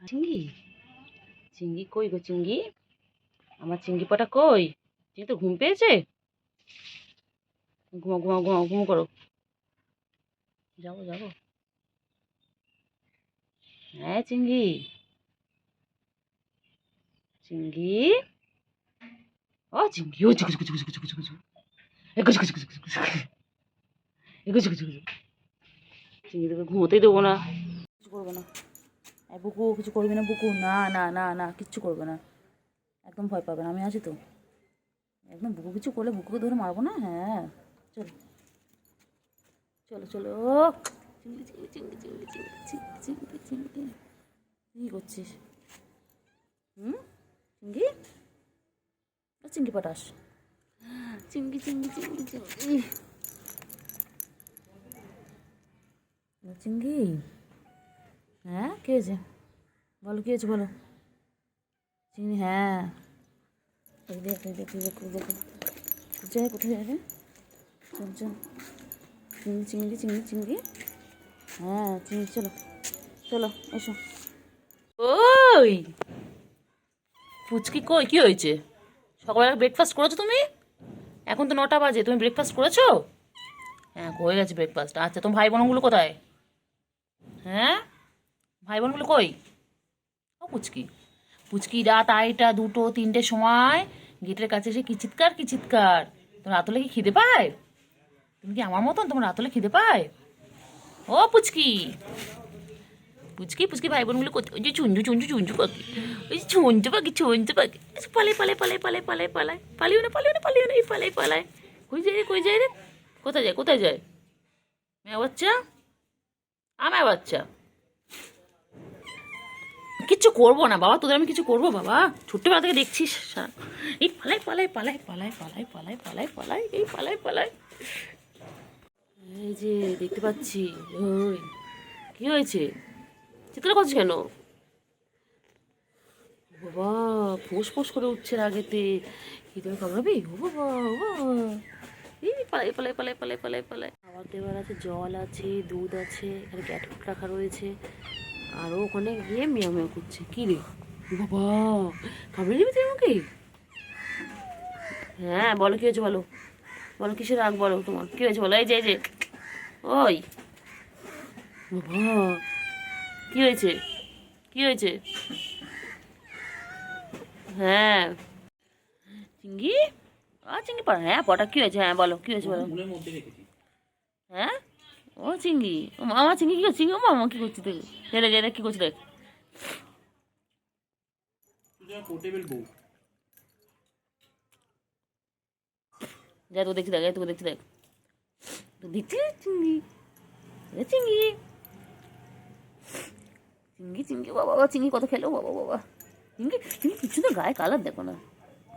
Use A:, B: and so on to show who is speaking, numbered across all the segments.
A: চিঙ্গি চিঙ্গি কই গো চিঙ্গি? আমার চিঙ্গি পাটা কই? চিঙ্গি তো ঘুম পেয়েছে। ঘুমাও ঘুমাও ঘুমাও ঘুম করো। যাবো যাবো। হ্যাঁ চিঙ্গি চিঙ্গি ও চিঙ্গি ও চিকু চিকু চিকু চিকু চিকু চিকু এগো চিকু চিকু চিকু চিকু এগো চিকু চিকু চিঙ্গি তোকে ঘুমোতেই দেবো না। কিছু করবো না। বুকু কিছু করবি না বুকু, না না না না কিচ্ছু করবে না, একদম ভয় পাবে না, আমি আছি তো। একদম বুকু কিছু করলে বুকুকে ধরে মারবো না। হ্যাঁ চলো চলো চলো। চিংড়ি চিংড়ি চিংড়ি চিংড়ি চিংড়ি চিংড়ি চিংড়ি কী করছিস? চিংড়ি চিংড়ি পটাস চিংড়ি চিংড়ি চিংড়ি চিংড়ি চিংড়ি। হ্যাঁ কে হয়েছে বলো, কী হয়েছে বলো চিংড়ি? হ্যাঁ দেখো দেখো দেখো দেখো কোথায় কোথায় যাবে? চিংড়ি চিংড়ি চিংড়ি চিংড়ি। হ্যাঁ চিংড়ি চলো চলো এসো। ওই পুচকি কই, কী হয়েছে? সকালবেলা ব্রেকফাস্ট করেছো তুমি? এখন তো 9টা বাজে, তুমি ব্রেকফাস্ট করেছো? হ্যাঁ হয়ে গেছে ব্রেকফাস্ট। আচ্ছা তোমার ভাই বোনগুলো কোথায়? হ্যাঁ ভাই বোনগুলো কই? ও পুচকি পুচকি রাত 2টা 2টো 3টের সময় গেটের কাছে এসে কি চিৎকার কি চিৎকার। তোমার রাতলে কি খিদে পায়? তুমি কি আমার মতন, তোমার রাতলে খিদে পায়? ও পুচকি পুচকি পুচকি ভাই বোনগুলো ওই যে চুঞ্জু চুঞ্জু চুঞ্জু পাখি, ওই যে ছুঞ্চু পাখি পালাই পালাই পালাই পালাই পালাই পালাই পালিও না পালিও না পালিও না এই পালাই পালাই। কই যায় রে কই যায় রে? কোথায় যায় কোথায় যায়? মেয়ে বাচ্চা আমার বাচ্চা কিচ্ছু করবো না বাবা, তোদের আমি কিছু করবো বাবা? ছোট্টবেলা থেকে দেখছিস এই পালাই পালাই পালাই পালাই পালাই পালাই পালাই পালাই এই পালাই পালাই। এই যে দেখতে পাচ্ছি। ওই কি হয়েছে? চিৎকার করছিস কেন? বাবা ফোঁস ফোঁস করে উঠছে আগেতে। কি তুমি কামড়াবি? ও বাবা ও বাবা এই পালাই পালাই পালাই পালাই পালাই পালাই। খাবার দেওয়ার আছে, জল আছে, দুধ আছে, এখানে ক্যাটফুড রাখা রয়েছে। আরও ওখানে গিয়ে মিয়াও মিয়াও করছে। কী রে বাবা, কামড়ে নিবি তুই আমাকে? হ্যাঁ বলো কী হয়েছে বলো, বলো কিসের রাগ বলো, তোমার কী হয়েছে বলো? এই যে এই যে ওই বাবা কী হয়েছে কী হয়েছে? হ্যাঁ চিঙ্গি চিঙ্গি পড়া, হ্যাঁ পটা কী হয়েছে? হ্যাঁ বলো কী হয়েছে বলো। হ্যাঁ ও চিঙ্গি, ও মামা চিঙ্গি কী করছি? ও মামা কী করছি তুই? রে রে কী করছি দেখ। যা তোকে দেখছি দেখ, তোকে দেখছি দেখ, তো দেখছি চিঙ্গি চিঙ্গি চিঙ্গি চিঙ্গি বাবা বাবা চিঙ্গি কত খেলো বাবা বাবা। চিঙ্গি চিঙ্গি কি সুন্দর গায়ে কালার দেখো না,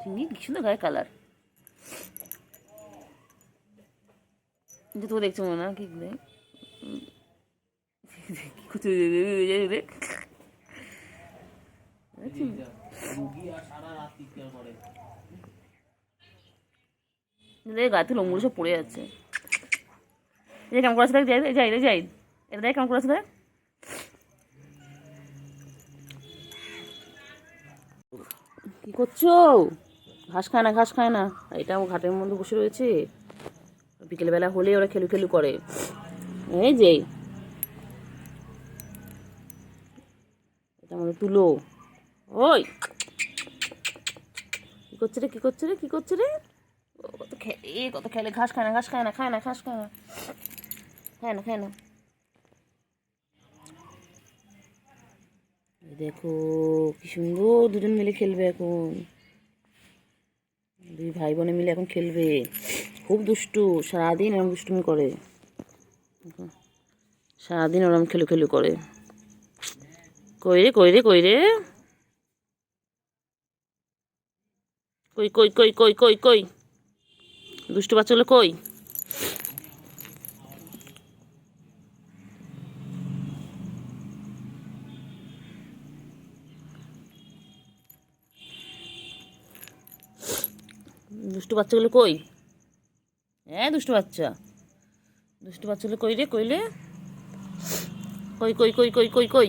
A: চিঙ্গি কি সুন্দর গায়ে কালার। যে তোকে দেখছো মনে না কি গায়ে লোমগুলো সব পড়ে যাচ্ছে। এই কেমন করেছে দেখ, যাই রে যাই, এটা দেখ কেমন করেছে দেখ। কি করছো? ঘাস খায় না ঘাস খায় না, এটাও ঘাটের মধ্যে বসে রয়েছে। বিকেলবেলা হলে ওরা খেলু খেলু করে। এই যে এটা আমাদের তুলো। ওই কি করছে রে কি করছে রে কি করছে রে? কত খেলে কত খেলে, ঘাস খায় না ঘাস খায় না খায় না ঘাস খায় না খায় না খায় না। দেখো কি সুন্দর দুজন মিলে খেলবে এখন, দুই ভাই বোনে মিলে এখন খেলবে। খুব দুষ্টু, সারাদিন এরম দুষ্টুমি করে, সারাদিন ওরম খেলু খেলু করে। কই রে কই রে কই রে কই কই কই কই কই কই দুষ্টু বাচ্চাগুলো কই? দুষ্টু বাচ্চাগুলো কই? হ্যাঁ দুষ্টু বাচ্চাগুলো কই রে কইলে? কই কই কই কই কই কই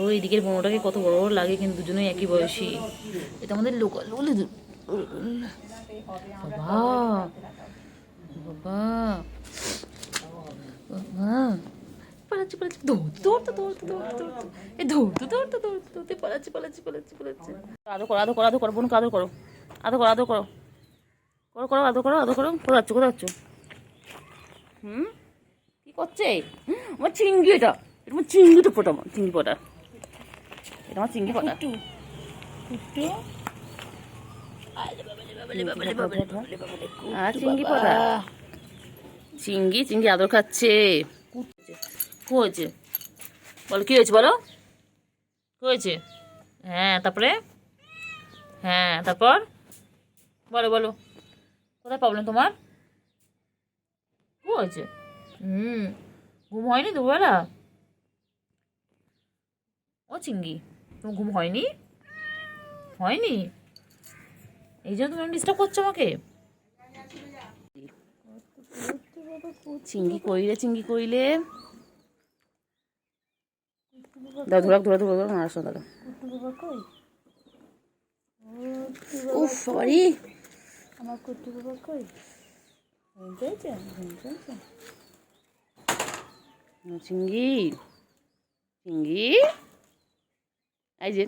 A: ও এদিকের বোনটাকে কত বড় বড় লাগে, কিন্তু দুজনেই একই বয়সী। এটা আমাদের লোকাল বলে বাবা বাবা বাবা পালাচ্ছি পালাচ্ছি, দৌড়তে দৌড়তে দৌড়তে দৌড়তে দৌড়তে এ দৌড়তে দৌড়তে দৌড়তে দৌড়তে পালাচ্ছি পালাচ্ছি পালাচ্ছি পালাচ্ছি। আদর করো আদর করো আদর করো, বোনকে আদর করো, আদর করো আদর করো, করো করো আদর করো আদর করো। কোথায় যাচ্ছ কোথায় যাচ্ছ? কি করছে? আমার চিংড়ি, এটা এটা আমার চিংড়িটা পোটা, আমার চিংড়ি পোটা, এটা আমার চিংড়ি পোটা। চিংড়ি পোটা, চিংড়ি চিংড়ি আদর খাচ্ছে। কি হয়েছে বলো, কি হয়েছে বলো, কি হয়েছে? হ্যাঁ তারপরে, হ্যাঁ তারপর বলো বলো, কোথায় প্রবলেম তোমার? কি হয়েছে? ঘুম হয়নি দুবেলা? ও চিঙ্গি, তোমার ঘুম হয়নি? হয়নি, এই জন্য তুমি ডিস্টার্ব করছো আমাকে? চিঙ্গি কইলে চিঙ্গি কইলে, দাও ধরা ধরা ধরা ধরা মারাস না দাদা। উফ সরি,
B: আমার কুট্টু বাবা কই?
A: চিঙ্গি চিঙ্গি, এই যে